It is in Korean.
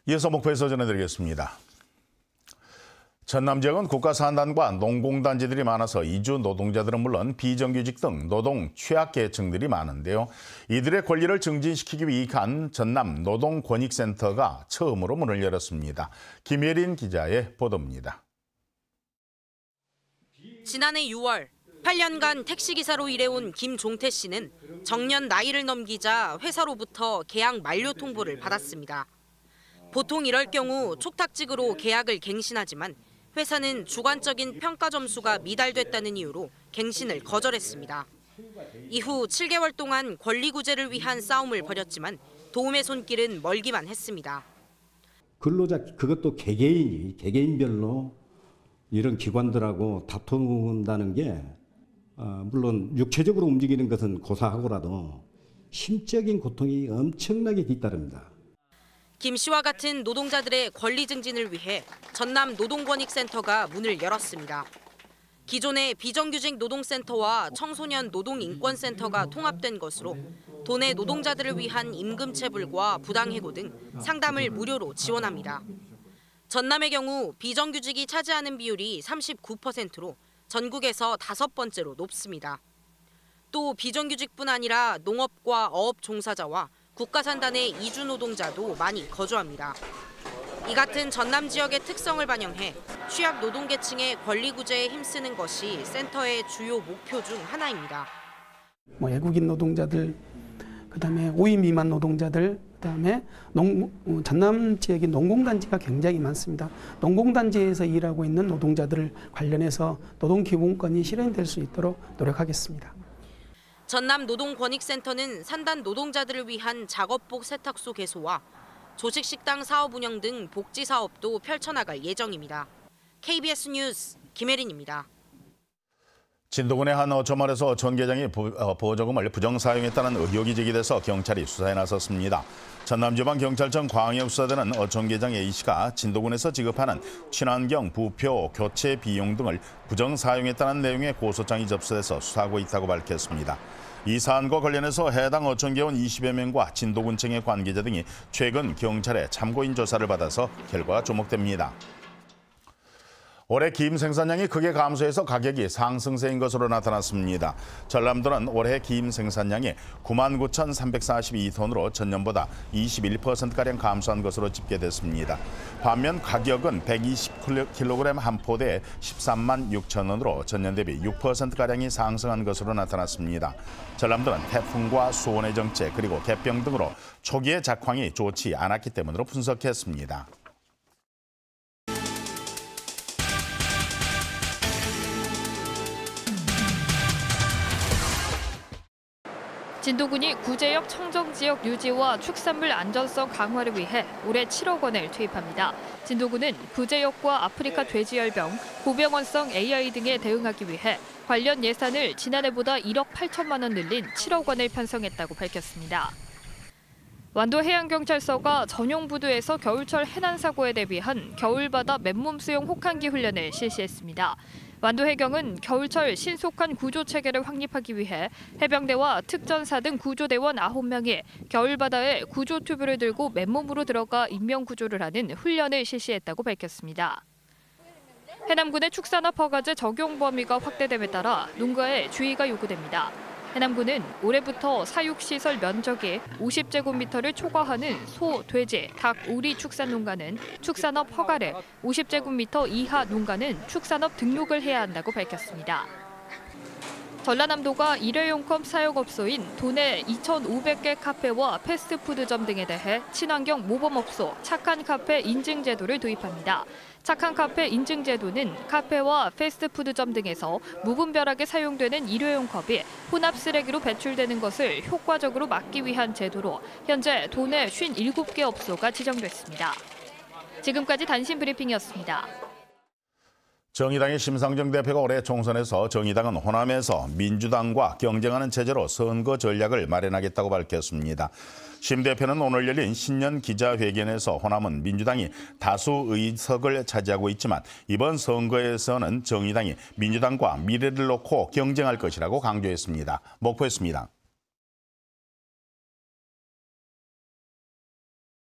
이어서 목포에서 전해드리겠습니다. 전남 지역은 국가산단과 농공단지들이 많아서 이주 노동자들은 물론 비정규직 등 노동 취약계층들이 많은데요. 이들의 권리를 증진시키기 위한 전남 노동권익센터가 처음으로 문을 열었습니다. 김예린 기자의 보도입니다. 지난해 6월 8년간 택시기사로 일해온 김종태 씨는 정년 나이를 넘기자 회사로부터 계약 만료 통보를 받았습니다. 보통 이럴 경우 촉탁직으로 계약을 갱신하지만 회사는 주관적인 평가 점수가 미달됐다는 이유로 갱신을 거절했습니다. 이후 7개월 동안 권리구제를 위한 싸움을 벌였지만 도움의 손길은 멀기만 했습니다. 근로자 그것도 개개인별로 이런 기관들하고 다툰다는 게 물론 육체적으로 움직이는 것은 고사하고라도 심적인 고통이 엄청나게 뒤따릅니다. 김 씨와 같은 노동자들의 권리 증진을 위해 전남 노동권익센터가 문을 열었습니다. 기존의 비정규직 노동센터와 청소년 노동인권센터가 통합된 것으로 도내 노동자들을 위한 임금체불과 부당해고 등 상담을 무료로 지원합니다. 전남의 경우 비정규직이 차지하는 비율이 39%로 전국에서 5번째로 높습니다. 또 비정규직뿐 아니라 농업과 어업 종사자와 국가산단의 이주 노동자도 많이 거주합니다. 이 같은 전남 지역의 특성을 반영해 취약 노동계층의 권리 구제에 힘쓰는 것이 센터의 주요 목표 중 하나입니다. 외국인 노동자들, 그다음에 5인 미만 노동자들, 그다음에 전남 지역의 농공단지가 굉장히 많습니다. 농공단지에서 일하고 있는 노동자들을 관련해서 노동기본권이 실현될 수 있도록 노력하겠습니다. 전남 노동권익센터는 산단 노동자들을 위한 작업복 세탁소 개소와 조식식당 사업 운영 등 복지 사업도 펼쳐나갈 예정입니다. KBS 뉴스 김혜린입니다. 진도군의 한 어촌마을에서 전 계장이 보조금을 부정 사용했다는 의혹이 제기돼서 경찰이 수사에 나섰습니다. 전남지방경찰청 광역수사대는 어촌 계장 A씨가 진도군에서 지급하는 친환경 부표 교체 비용 등을 부정 사용했다는 내용의 고소장이 접수돼서 수사하고 있다고 밝혔습니다. 이 사안과 관련해서 해당 어촌계원 20여 명과 진도군청의 관계자 등이 최근 경찰의 참고인 조사를 받아서 결과가 주목됩니다. 올해 김 생산량이 크게 감소해서 가격이 상승세인 것으로 나타났습니다. 전남도는 올해 김 생산량이 99,342톤으로 전년보다 21%가량 감소한 것으로 집계됐습니다. 반면 가격은 120kg 한 포대에 13만 6천 원으로 전년 대비 6%가량이 상승한 것으로 나타났습니다. 전남도는 태풍과 수온의 정체 그리고 갯병 등으로 초기의 작황이 좋지 않았기 때문으로 분석했습니다. 진도군이 구제역 청정지역 유지와 축산물 안전성 강화를 위해 올해 7억 원을 투입합니다. 진도군은 구제역과 아프리카 돼지열병, 고병원성 AI 등에 대응하기 위해 관련 예산을 지난해보다 1억 8천만 원 늘린 7억 원을 편성했다고 밝혔습니다. 완도해양경찰서가 전용부두에서 겨울철 해난 사고에 대비한 겨울바다 맨몸 수용 혹한기 훈련을 실시했습니다. 완도해경은 겨울철 신속한 구조체계를 확립하기 위해 해병대와 특전사 등 구조대원 9명이 겨울바다에 구조튜브를 들고 맨몸으로 들어가 인명구조를 하는 훈련을 실시했다고 밝혔습니다. 해남군의 축산업 허가제 적용 범위가 확대됨에 따라 농가에 주의가 요구됩니다. 해남군은 올해부터 사육시설 면적이 50제곱미터를 초과하는 소, 돼지, 닭, 오리 축산 농가는 축산업 허가를, 50제곱미터 이하 농가는 축산업 등록을 해야 한다고 밝혔습니다. 전라남도가 일회용컵 사용업소인 도내 2,500개 카페와 패스트푸드점 등에 대해 친환경 모범업소 착한 카페 인증 제도를 도입합니다. 착한 카페 인증 제도는 카페와 패스트푸드점 등에서 무분별하게 사용되는 일회용 컵이 혼합 쓰레기로 배출되는 것을 효과적으로 막기 위한 제도로 현재 도내 57개 업소가 지정됐습니다. 지금까지 단신 브리핑이었습니다. 정의당의 심상정 대표가 올해 총선에서 정의당은 호남에서 민주당과 경쟁하는 체제로 선거 전략을 마련하겠다고 밝혔습니다. 심 대표는 오늘 열린 신년 기자회견에서 호남은 민주당이 다수 의석을 차지하고 있지만 이번 선거에서는 정의당이 민주당과 미래를 놓고 경쟁할 것이라고 강조했습니다. 목포였습니다.